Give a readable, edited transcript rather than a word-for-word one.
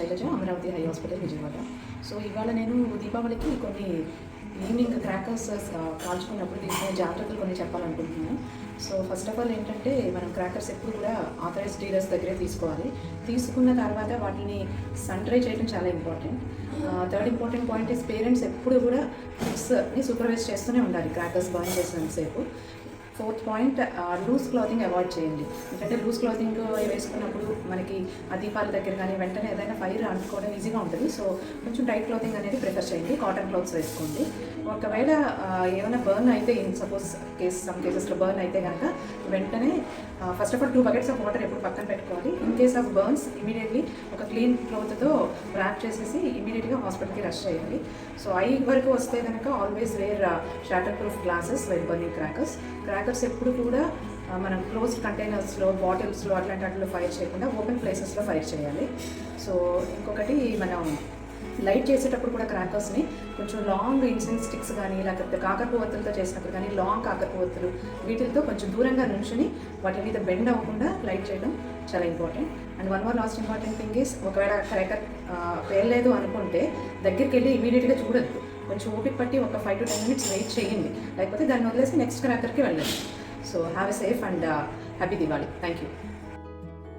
శైలజ, అమరావతి హై hospital, Vijayawada. So ఇవాళ నేను దీపావళికి కొన్ని ఈవినింగ్ క్రాకర్స్ కాల్చుకున్నప్పుడు తీసుకునే జాగ్రత్తలు కొన్ని చెప్పాలనుకుంటున్నాను. సో ఫస్ట్ ఆఫ్ ఆల్ ఏంటంటే, మనం క్రాకర్స్ ఎప్పుడు కూడా ఆథరైజ్డ్ డీలర్స్ దగ్గరే తీసుకోవాలి. తీసుకున్న తర్వాత వాటిని సన్ డ్రై చేయడం చాలా important. Third important point is, parents ఎప్పుడు కూడా కిడ్స్ని సూపర్వైజ్ చేస్తూనే ఉండాలి క్రాకర్స్ బర్న్ చేసినంతసేపు. Fourth point, loose clothing avoid చేయండి. ఎందుకంటే లూజ్ క్లాతింగ్ వేసుకున్నప్పుడు మనకి ఆ దీపాల దగ్గర కానీ వెంటనే ఏదైనా ఫైర్ అంటుకోవడం ఈజీగా ఉంటుంది. సో కొంచెం టైట్ క్లాతింగ్ అనేది ప్రిఫర్ చేయండి. కాటన్ క్లాత్స్ వేసుకోండి. ఒకవేళ ఏమైనా బర్న్ అయితే, సపోజ్ సమ్ కేసెస్లో బర్న్ అయితే కనుక వెంటనే first of all 2 buckets of water ఎప్పుడు పక్కన పెట్టుకోవాలి. In case of burns immediately ఒక క్లీన్ క్లాత్తో ర్యాప్ చేసేసి ఇమీడియట్గా హాస్పిటల్కి రష్ చేయాలి. సో ఐ వరకు వస్తే కనుక always wear shatter proof glasses while burning crackers ఎప్పుడు కూడా మనం క్లోజ్డ్ కంటైనర్స్లో, బాటిల్స్లో అట్లాంటి వాటిలో ఫైర్ చేయకుండా ఓపెన్ ప్లేసెస్లో ఫైర్ చేయాలి. సో ఇంకొకటి, మనం లైట్ చేసేటప్పుడు కూడా క్రాకర్స్ని కొంచెం లాంగ్ ఇన్సెన్స్ స్టిక్స్ కానీ, లేకపోతే కాకరపువ్వొత్తులతో చేసినప్పుడు కానీ, లాంగ్ కాకరపువ్వొత్తులు వీటితో కొంచెం దూరంగా నుంచుని వాటి మీద బెండ్ అవ్వకుండా లైట్ చేయడం చాలా important. And one more last important thing is, ఒకవేళ క్రాకర్ పేర్లేదు అనుకుంటే దగ్గరికి వెళ్ళి ఇమీడియట్గా చూడద్దు. కొంచెం ఓపిక పట్టి ఒక 5 to 10 minutes వెయిట్ చేయండి. లేకపోతే దాన్ని వదిలేసి నెక్స్ట్ క్రాకర్కి వెళ్ళండి. So have a safe and happy Diwali. Thank you.